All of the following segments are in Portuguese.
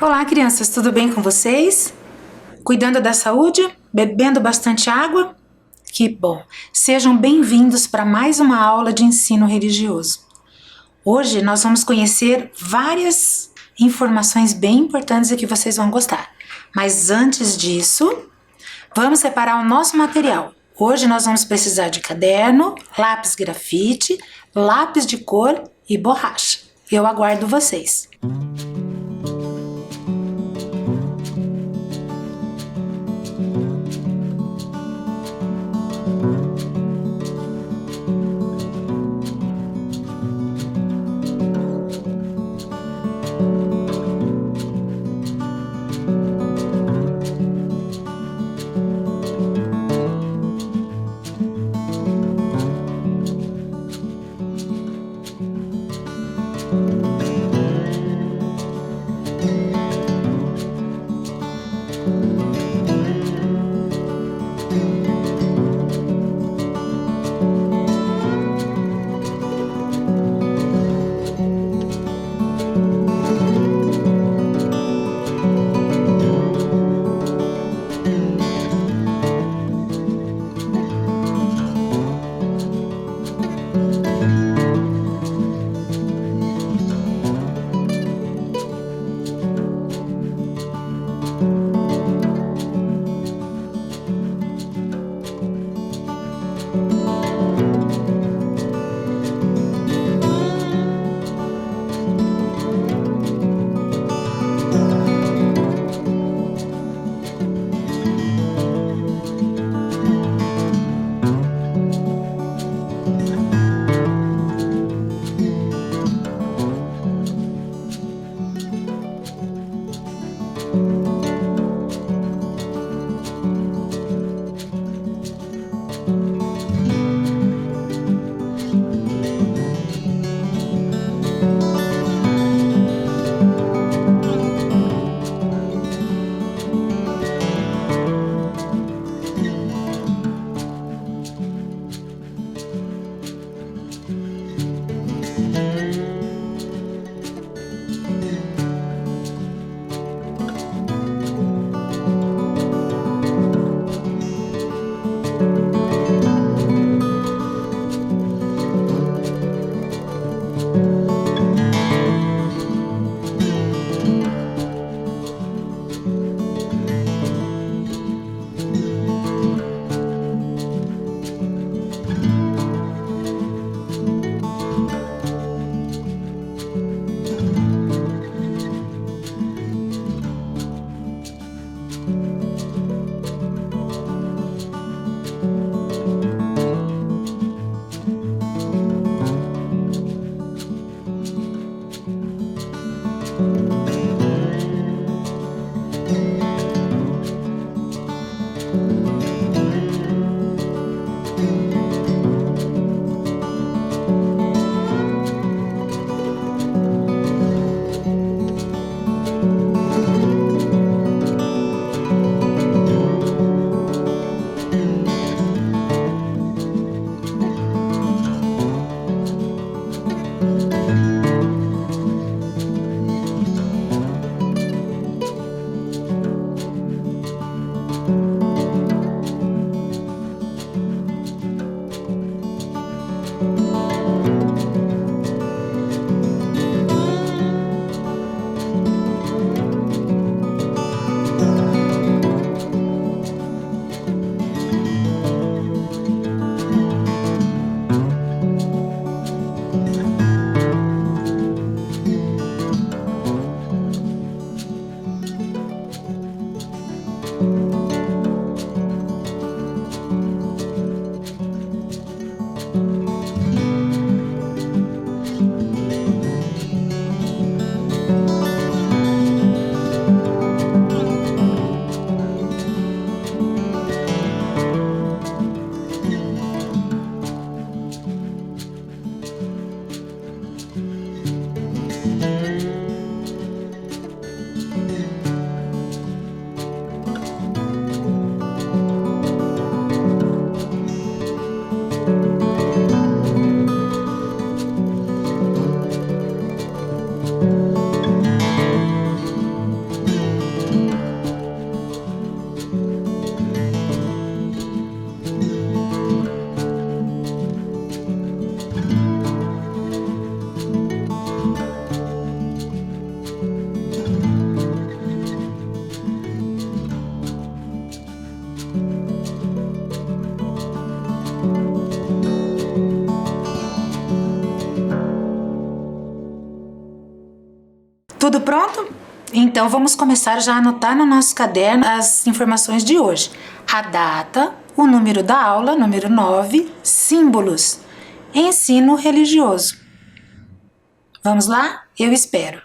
Olá, crianças, tudo bem com vocês? Cuidando da saúde? Bebendo bastante água? Que bom! Sejam bem-vindos para mais uma aula de ensino religioso. Hoje nós vamos conhecer várias informações bem importantes e que vocês vão gostar. Mas antes disso, vamos separar o nosso material. Hoje nós vamos precisar de caderno, lápis grafite, lápis de cor e borracha. Eu aguardo vocês. Tudo pronto? Então vamos começar já a anotar no nosso caderno as informações de hoje. A data, o número da aula, número 9, símbolos, ensino religioso. Vamos lá? Eu espero.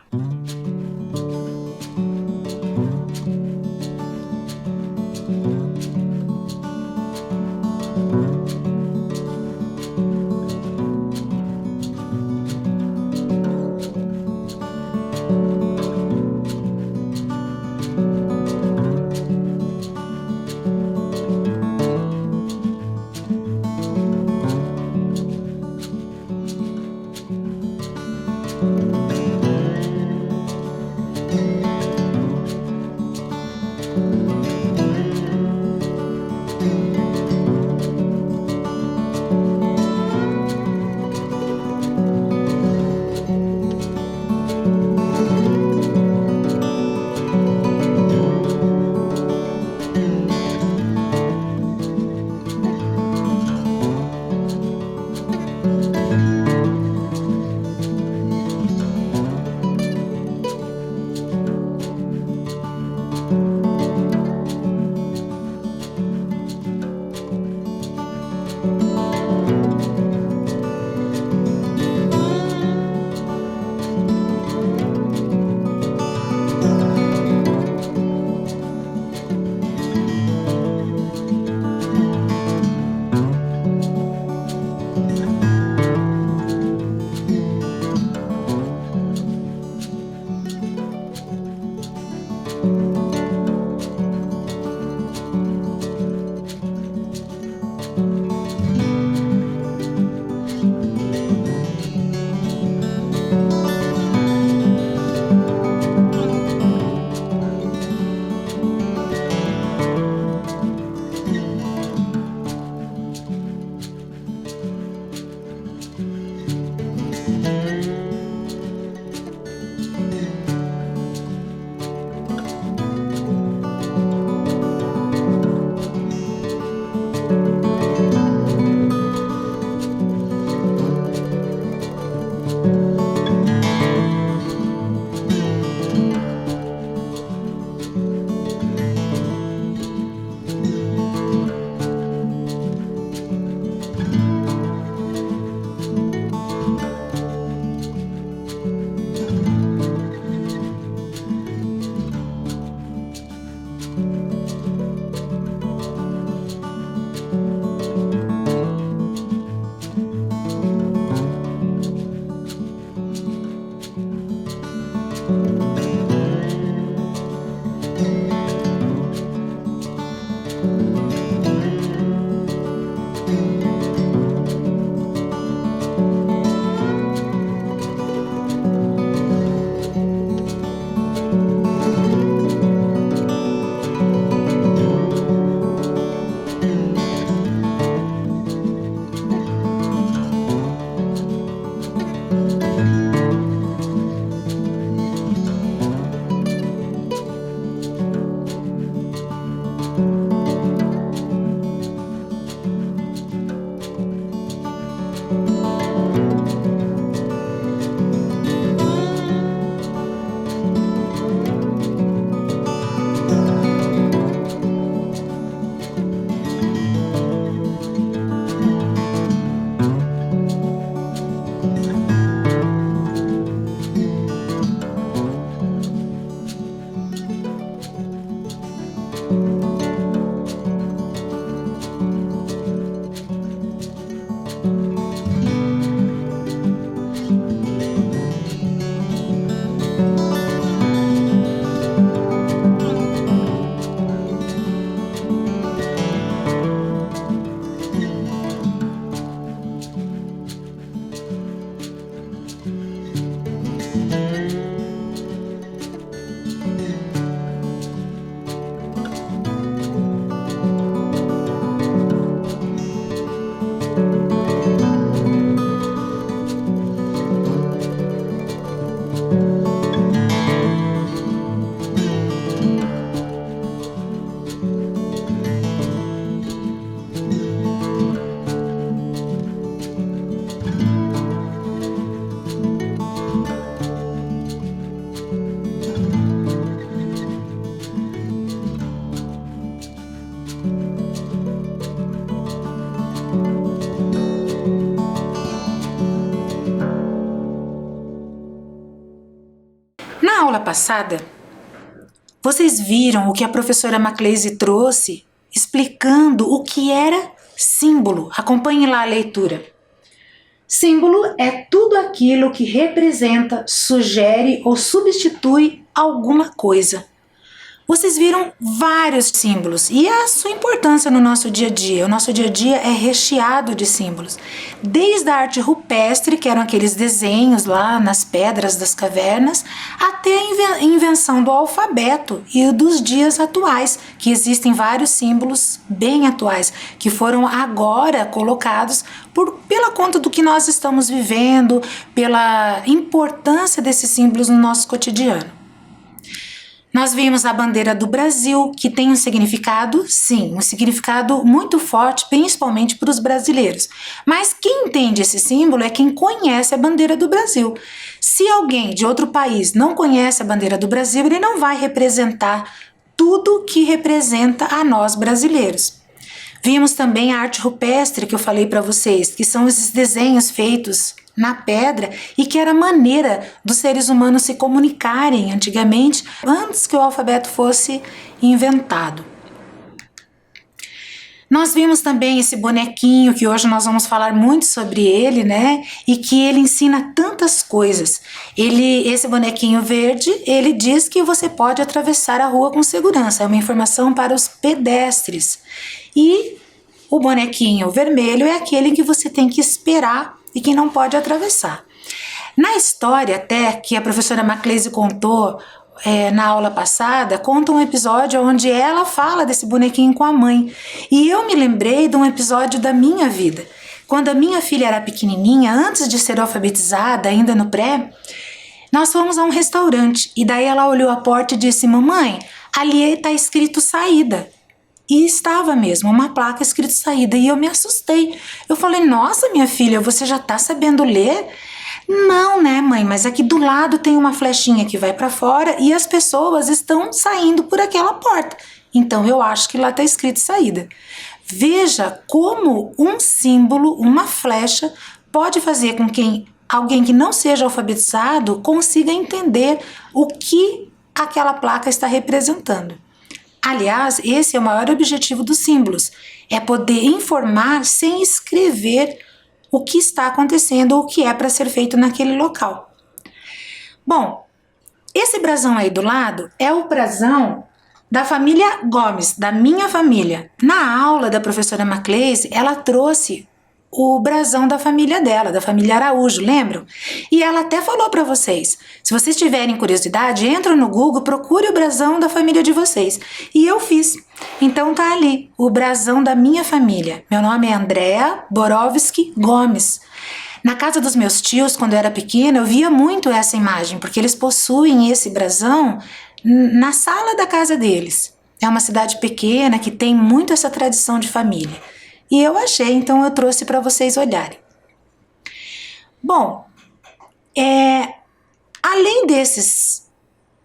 passada, vocês viram o que a professora Maclise trouxe, explicando o que era símbolo. Acompanhe lá a leitura. Símbolo é tudo aquilo que representa, sugere ou substitui alguma coisa. Vocês viram vários símbolos e a sua importância no nosso dia a dia. O nosso dia a dia é recheado de símbolos. Desde a arte rupestre, que eram aqueles desenhos lá nas pedras das cavernas, até a invenção do alfabeto e dos dias atuais, que existem vários símbolos bem atuais, que foram agora colocados pela conta do que nós estamos vivendo, pela importância desses símbolos no nosso cotidiano. Nós vimos a bandeira do Brasil, que tem um significado, sim, um significado muito forte, principalmente para os brasileiros. Mas quem entende esse símbolo é quem conhece a bandeira do Brasil. Se alguém de outro país não conhece a bandeira do Brasil, ele não vai representar tudo que representa a nós brasileiros. Vimos também a arte rupestre que eu falei para vocês, que são esses desenhos feitos na pedra e que era a maneira dos seres humanos se comunicarem antigamente, antes que o alfabeto fosse inventado. Nós vimos também esse bonequinho, que hoje nós vamos falar muito sobre ele, né? E que ele ensina tantas coisas. Esse bonequinho verde, ele diz que você pode atravessar a rua com segurança. É uma informação para os pedestres. E o bonequinho vermelho é aquele em que você tem que esperar e que não pode atravessar. Na história até que a professora Maclise contou na aula passada, conta um episódio onde ela fala desse bonequinho com a mãe. E eu me lembrei de um episódio da minha vida. Quando a minha filha era pequenininha, antes de ser alfabetizada, ainda no pré, nós fomos a um restaurante. E daí ela olhou a porta e disse: mamãe, ali está escrito saída. E estava mesmo, uma placa escrito saída, e eu me assustei. Eu falei: nossa, minha filha, você já está sabendo ler? Não, né, mãe, mas aqui do lado tem uma flechinha que vai para fora e as pessoas estão saindo por aquela porta. Então eu acho que lá está escrito saída. Veja como um símbolo, uma flecha, pode fazer com que alguém que não seja alfabetizado consiga entender o que aquela placa está representando. Aliás, esse é o maior objetivo dos símbolos, é poder informar sem escrever o que está acontecendo ou o que é para ser feito naquele local. Bom, esse brasão aí do lado é o brasão da família Gomes, da minha família. Na aula da professora Maclise, ela trouxe o brasão da família dela, da família Araújo, lembram? E ela até falou para vocês, se vocês tiverem curiosidade, entra no Google, procure o brasão da família de vocês. E eu fiz. Então tá ali, o brasão da minha família. Meu nome é Andréa Borowski Gomes. Na casa dos meus tios, quando eu era pequena, eu via muito essa imagem, porque eles possuem esse brasão na sala da casa deles. É uma cidade pequena que tem muito essa tradição de família. E eu achei, então eu trouxe para vocês olharem. Bom, além desses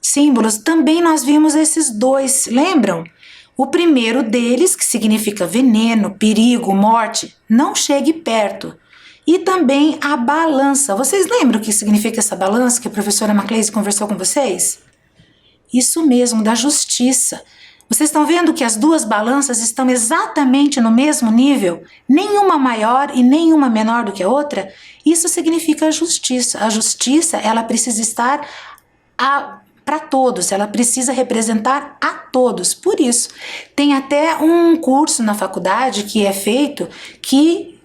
símbolos, também nós vimos esses dois, lembram? O primeiro deles, que significa veneno, perigo, morte, não chegue perto. E também a balança. Vocês lembram o que significa essa balança que a professora Maclise conversou com vocês? Isso mesmo, da justiça. Vocês estão vendo que as duas balanças estão exatamente no mesmo nível? Nenhuma maior e nenhuma menor do que a outra? Isso significa a justiça. A justiça, ela precisa estar para todos, ela precisa representar a todos. Por isso, tem até um curso na faculdade que é feito que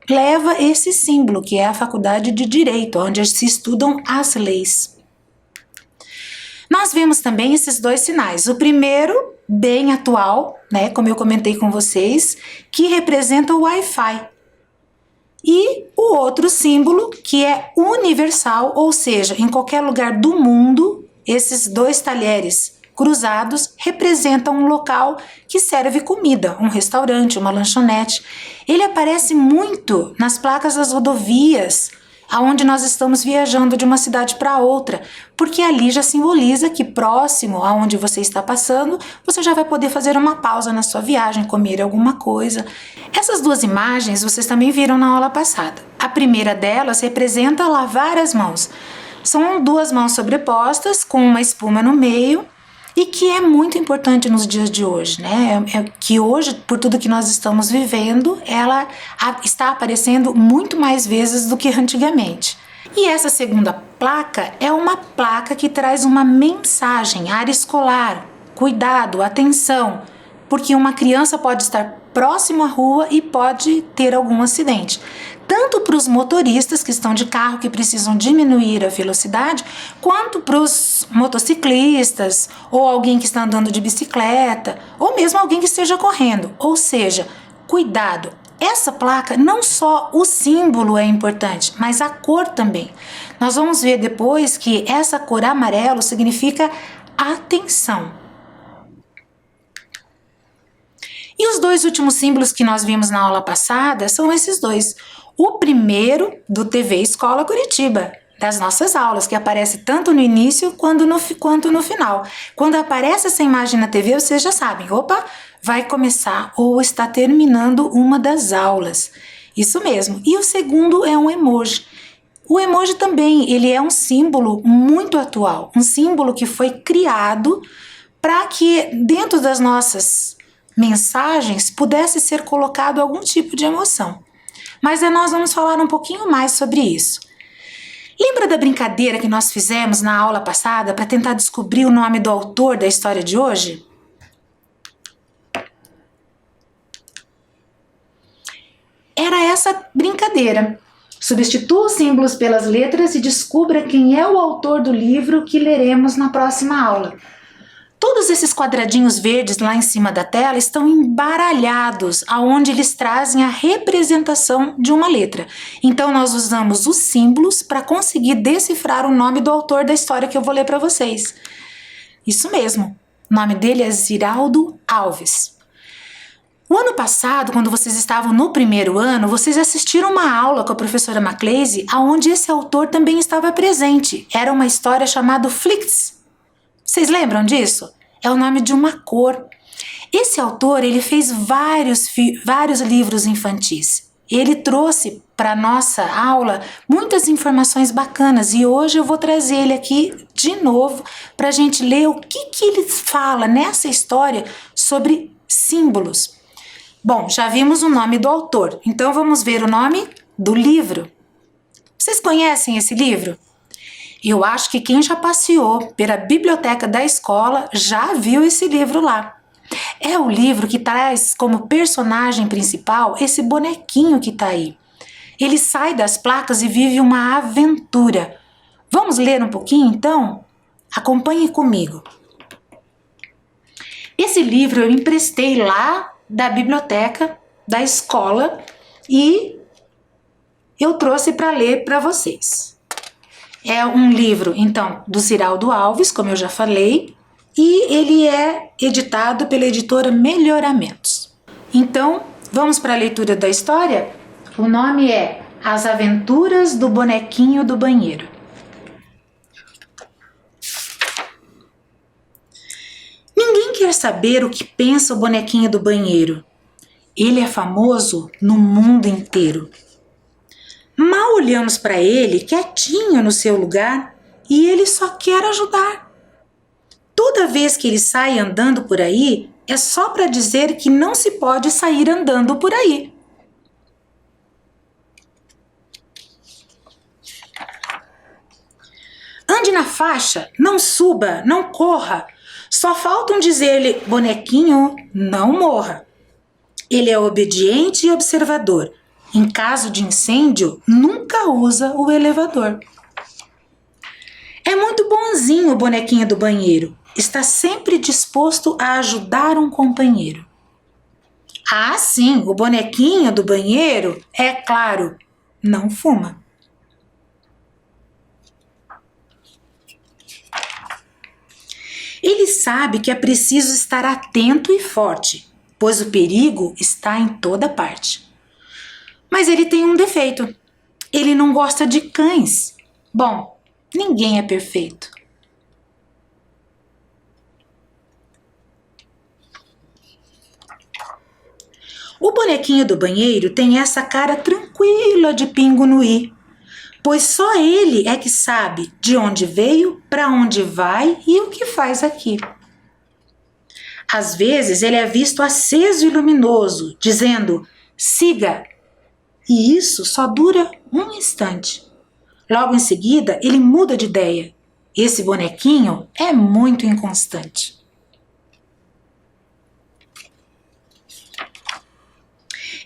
leva esse símbolo, que é a Faculdade de Direito, onde se estudam as leis. Nós vemos também esses dois sinais. O primeiro, bem atual, né, como eu comentei com vocês, que representa o Wi-Fi. E o outro símbolo, que é universal, ou seja, em qualquer lugar do mundo, esses dois talheres cruzados representam um local que serve comida, um restaurante, uma lanchonete. Ele aparece muito nas placas das rodovias, aonde nós estamos viajando de uma cidade para outra, porque ali já simboliza que próximo aonde você está passando, você já vai poder fazer uma pausa na sua viagem, comer alguma coisa. Essas duas imagens vocês também viram na aula passada. A primeira delas representa lavar as mãos. São duas mãos sobrepostas com uma espuma no meio e que é muito importante nos dias de hoje, né? Que hoje, por tudo que nós estamos vivendo, ela está aparecendo muito mais vezes do que antigamente. E essa segunda placa é uma placa que traz uma mensagem, área escolar, cuidado, atenção, porque uma criança pode estar próximo à rua e pode ter algum acidente. Tanto para os motoristas que estão de carro que precisam diminuir a velocidade, quanto para os motociclistas, ou alguém que está andando de bicicleta, ou mesmo alguém que esteja correndo. Ou seja, cuidado. Essa placa, não só o símbolo é importante, mas a cor também. Nós vamos ver depois que essa cor amarelo significa atenção. E os dois últimos símbolos que nós vimos na aula passada são esses dois. O primeiro do TV Escola Curitiba, das nossas aulas, que aparece tanto no início quanto no final. Quando aparece essa imagem na TV, vocês já sabem, opa, vai começar ou está terminando uma das aulas. Isso mesmo. E o segundo é um emoji. O emoji também, ele é um símbolo muito atual, um símbolo que foi criado para que dentro das nossas mensagens pudesse ser colocado algum tipo de emoção. Mas nós vamos falar um pouquinho mais sobre isso. Lembra da brincadeira que nós fizemos na aula passada para tentar descobrir o nome do autor da história de hoje? Era essa brincadeira. Substitua os símbolos pelas letras e descubra quem é o autor do livro que leremos na próxima aula. Todos esses quadradinhos verdes lá em cima da tela estão embaralhados, aonde eles trazem a representação de uma letra. Então nós usamos os símbolos para conseguir decifrar o nome do autor da história que eu vou ler para vocês. Isso mesmo, o nome dele é Ziraldo Alves. O ano passado, quando vocês estavam no primeiro ano, vocês assistiram uma aula com a professora Macleise, aonde esse autor também estava presente. Era uma história chamada Flix. Vocês lembram disso? É o nome de uma cor. Esse autor, ele fez vários livros infantis. Ele trouxe para a nossa aula muitas informações bacanas e hoje eu vou trazer ele aqui de novo para a gente ler o que ele fala nessa história sobre símbolos. Bom, já vimos o nome do autor, então vamos ver o nome do livro. Vocês conhecem esse livro? Eu acho que quem já passeou pela biblioteca da escola já viu esse livro lá. É o livro que traz como personagem principal esse bonequinho que está aí. Ele sai das placas e vive uma aventura. Vamos ler um pouquinho então? Acompanhe comigo. Esse livro eu emprestei lá da biblioteca da escola e eu trouxe para ler para vocês. É um livro, então, do Ziraldo Alves, como eu já falei, e ele é editado pela editora Melhoramentos. Então, vamos para a leitura da história? O nome é As Aventuras do Bonequinho do Banheiro. Ninguém quer saber o que pensa o bonequinho do banheiro. Ele é famoso no mundo inteiro. Mal olhamos para ele quietinho no seu lugar e ele só quer ajudar. Toda vez que ele sai andando por aí, é só para dizer que não se pode sair andando por aí. Ande na faixa, não suba, não corra. Só faltam dizer-lhe, bonequinho, não morra. Ele é obediente e observador. Em caso de incêndio, nunca usa o elevador. É muito bonzinho o bonequinho do banheiro. Está sempre disposto a ajudar um companheiro. Ah, sim, o bonequinho do banheiro, é claro, não fuma. Ele sabe que é preciso estar atento e forte, pois o perigo está em toda parte. Mas ele tem um defeito. Ele não gosta de cães. Bom, ninguém é perfeito. O bonequinho do banheiro tem essa cara tranquila de pingo no i. pois só ele é que sabe de onde veio, para onde vai e o que faz aqui. Às vezes ele é visto aceso e luminoso, dizendo: siga, e isso só dura um instante. Logo em seguida, ele muda de ideia. Esse bonequinho é muito inconstante.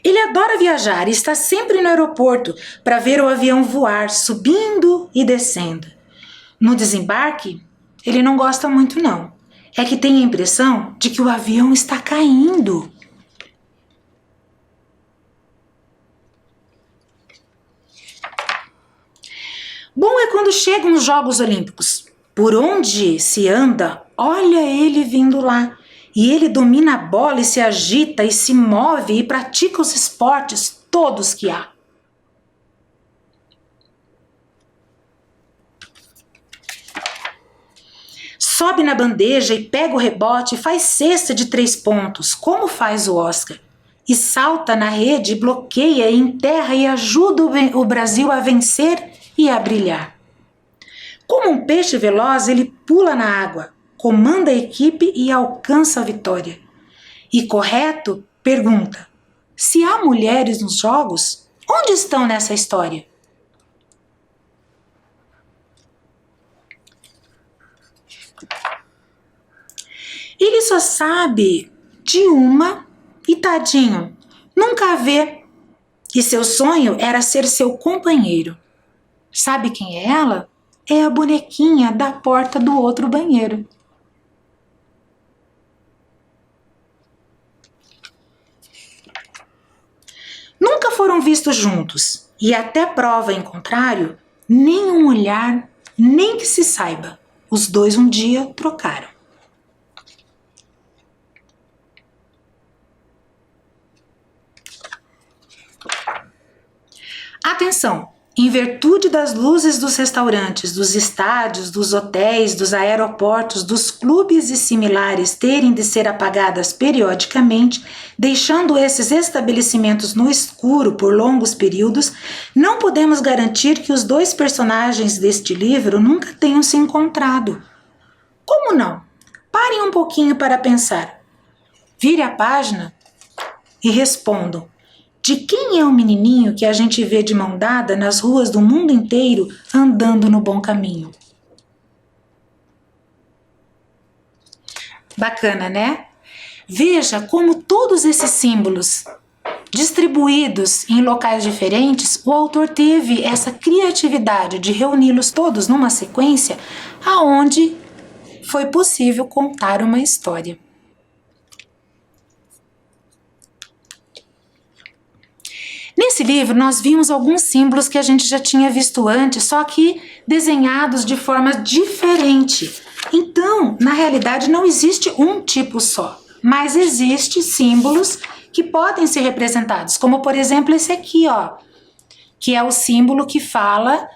Ele adora viajar e está sempre no aeroporto para ver o avião voar, subindo e descendo. No desembarque, ele não gosta muito não. É que tem a impressão de que o avião está caindo. Bom é quando chegam os Jogos Olímpicos. Por onde se anda, olha ele vindo lá. E ele domina a bola e se agita e se move e pratica os esportes todos que há. Sobe na bandeja e pega o rebote e faz cesta de 3 pontos, como faz o Oscar. E salta na rede, bloqueia, enterra e ajuda o Brasil a vencer e a brilhar. Como um peixe veloz, ele pula na água, comanda a equipe e alcança a vitória. E correto pergunta: se há mulheres nos jogos, onde estão nessa história? Ele só sabe de uma e tadinho, nunca a vê. E seu sonho era ser seu companheiro. Sabe quem é ela? É a bonequinha da porta do outro banheiro. Nunca foram vistos juntos, e até prova em contrário, nem um olhar, nem que se saiba. Os dois um dia trocaram. Atenção! Em virtude das luzes dos restaurantes, dos estádios, dos hotéis, dos aeroportos, dos clubes e similares terem de ser apagadas periodicamente, deixando esses estabelecimentos no escuro por longos períodos, não podemos garantir que os dois personagens deste livro nunca tenham se encontrado. Como não? Parem um pouquinho para pensar. Vire a página e respondam: de quem é o menininho que a gente vê de mão dada nas ruas do mundo inteiro andando no bom caminho? Bacana, né? Veja como todos esses símbolos, distribuídos em locais diferentes, o autor teve essa criatividade de reuni-los todos numa sequência aonde foi possível contar uma história. Nesse livro, nós vimos alguns símbolos que a gente já tinha visto antes, só que desenhados de forma diferente. Então, na realidade, não existe um tipo só, mas existem símbolos que podem ser representados, como, por exemplo, esse aqui, ó, que é o símbolo que fala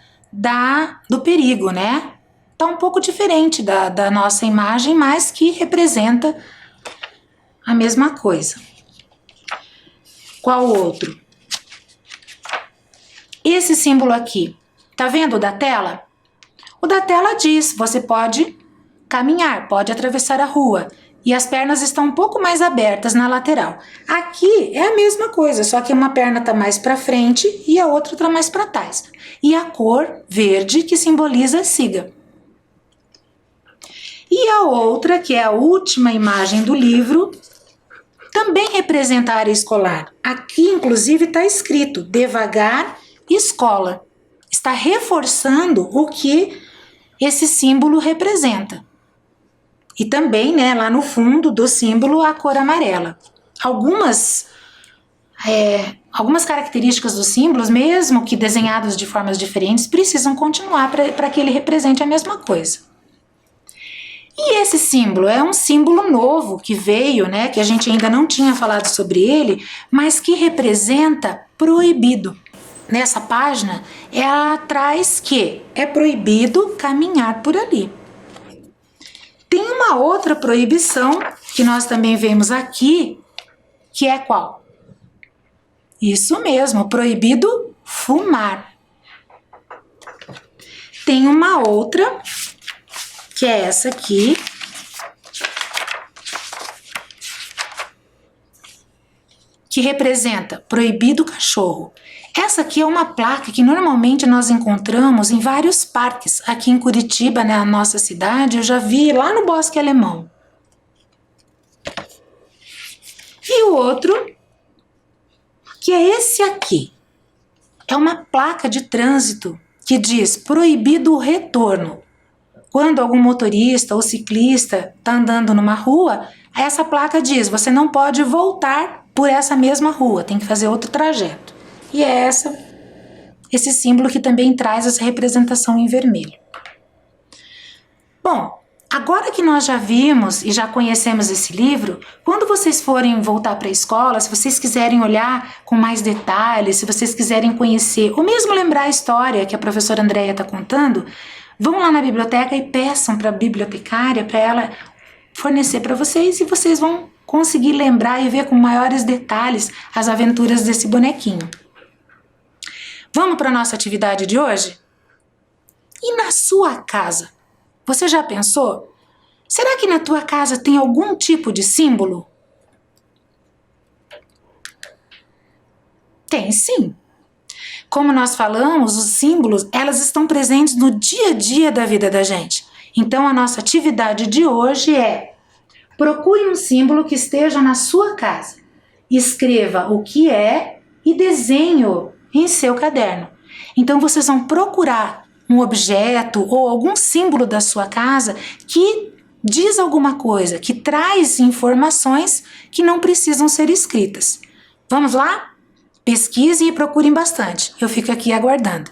do perigo, né? Tá um pouco diferente da nossa imagem, mas que representa a mesma coisa. Qual outro? Esse símbolo aqui, tá vendo o da tela? O da tela diz, você pode caminhar, pode atravessar a rua e as pernas estão um pouco mais abertas na lateral. Aqui é a mesma coisa, só que uma perna tá mais para frente e a outra tá mais para trás. E a cor verde que simboliza siga. E a outra, que é a última imagem do livro, também representa a área escolar. Aqui, inclusive, está escrito devagar escola. Está reforçando o que esse símbolo representa. E também, né, lá no fundo do símbolo, a cor amarela. Algumas características dos símbolos, mesmo que desenhados de formas diferentes, precisam continuar para que ele represente a mesma coisa. E esse símbolo é um símbolo novo que veio, né, que a gente ainda não tinha falado sobre ele, mas que representa proibido. Nessa página, ela traz que é proibido caminhar por ali. Tem uma outra proibição que nós também vemos aqui, que é qual? Isso mesmo, proibido fumar. Tem uma outra, que é essa aqui, que representa proibido cachorro. Essa aqui é uma placa que normalmente nós encontramos em vários parques. Aqui em Curitiba, na nossa cidade, eu já vi lá no Bosque Alemão. E o outro, que é esse aqui. É uma placa de trânsito que diz proibido o retorno. Quando algum motorista ou ciclista está andando numa rua, essa placa diz, você não pode voltar por essa mesma rua, tem que fazer outro trajeto. E é esse símbolo que também traz essa representação em vermelho. Bom, agora que nós já vimos e já conhecemos esse livro, quando vocês forem voltar para a escola, se vocês quiserem olhar com mais detalhes, se vocês quiserem conhecer, ou mesmo lembrar a história que a professora Andréia está contando, vão lá na biblioteca e peçam para a bibliotecária, para ela fornecer para vocês, e vocês vão conseguir lembrar e ver com maiores detalhes as aventuras desse bonequinho. Vamos para a nossa atividade de hoje? E na sua casa? Você já pensou? Será que na tua casa tem algum tipo de símbolo? Tem sim. Como nós falamos, os símbolos, elas estão presentes no dia a dia da vida da gente. Então a nossa atividade de hoje é: procure um símbolo que esteja na sua casa. Escreva o que é e desenhe-o em seu caderno. Então vocês vão procurar um objeto ou algum símbolo da sua casa que diz alguma coisa, que traz informações que não precisam ser escritas. Vamos lá? Pesquisem e procurem bastante. Eu fico aqui aguardando.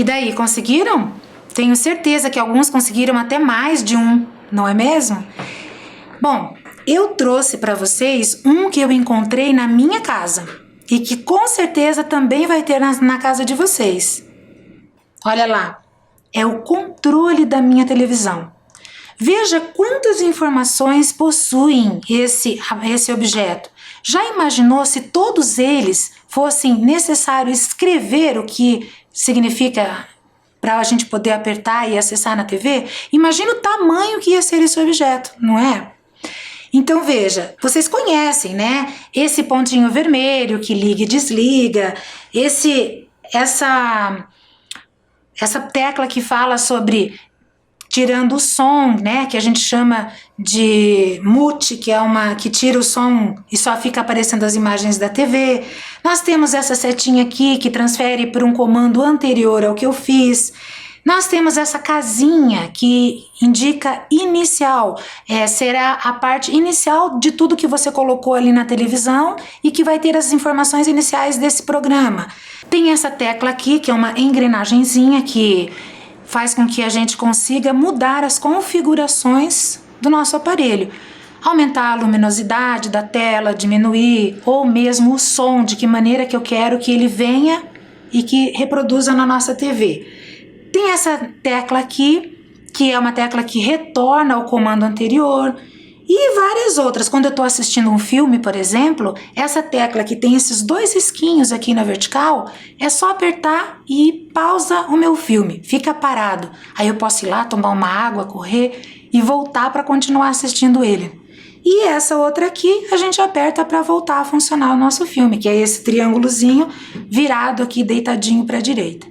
E daí, conseguiram? Tenho certeza que alguns conseguiram até mais de um, não é mesmo? Bom, eu trouxe para vocês um que eu encontrei na minha casa e que com certeza também vai ter na casa de vocês. Olha lá, é o controle da minha televisão. Veja quantas informações possuem esse objeto. Já imaginou se todos eles fossem necessário escrever o que significa para a gente poder apertar e acessar na TV? Imagina o tamanho que ia ser esse objeto, não é? Então veja, vocês conhecem, né? Esse pontinho vermelho que liga e desliga, essa tecla que fala sobre tirando o som, né, que a gente chama de mute, que tira o som e só fica aparecendo as imagens da TV. Nós temos essa setinha aqui que transfere para um comando anterior ao que eu fiz. Nós temos essa casinha que indica inicial, será a parte inicial de tudo que você colocou ali na televisão e que vai ter as informações iniciais desse programa. Tem essa tecla aqui que é uma engrenagenzinha que faz com que a gente consiga mudar as configurações do nosso aparelho. Aumentar a luminosidade da tela, diminuir, ou mesmo o som, de que maneira que eu quero que ele venha e que reproduza na nossa TV. Tem essa tecla aqui, que é uma tecla que retorna ao comando anterior, e várias outras. Quando eu estou assistindo um filme, por exemplo, essa tecla que tem esses dois risquinhos aqui na vertical, é só apertar e pausa o meu filme, fica parado. Aí eu posso ir lá, tomar uma água, correr e voltar para continuar assistindo ele. E essa outra aqui, a gente aperta para voltar a funcionar o nosso filme, que é esse triângulozinho virado aqui, deitadinho para a direita.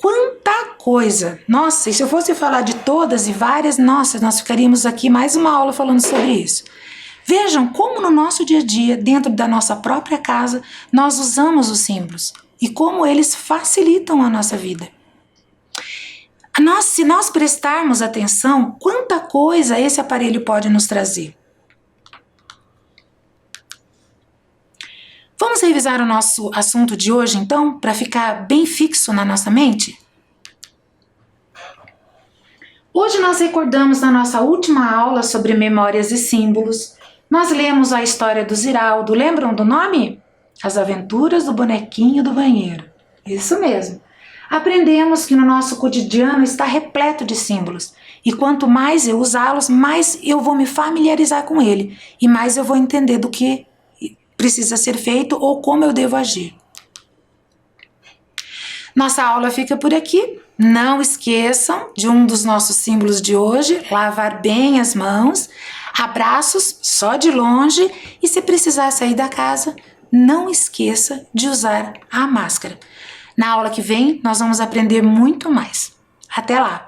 Quanta coisa! Nossa, e se eu fosse falar de todas e várias, nossa, nós ficaríamos aqui mais uma aula falando sobre isso. Vejam como no nosso dia a dia, dentro da nossa própria casa, nós usamos os símbolos e como eles facilitam a nossa vida. Se nós prestarmos atenção, quanta coisa esse aparelho pode nos trazer. Vamos revisar o nosso assunto de hoje, então, para ficar bem fixo na nossa mente? Hoje nós recordamos na nossa última aula sobre memórias e símbolos. Nós lemos a história do Ziraldo, lembram do nome? As Aventuras do Bonequinho do Banheiro. Isso mesmo. Aprendemos que no nosso cotidiano está repleto de símbolos. E quanto mais eu usá-los, mais eu vou me familiarizar com ele. E mais eu vou entender do que precisa ser feito ou como eu devo agir. Nossa aula fica por aqui. Não esqueçam de um dos nossos símbolos de hoje, lavar bem as mãos, abraços só de longe e se precisar sair da casa, não esqueça de usar a máscara. Na aula que vem, nós vamos aprender muito mais. Até lá!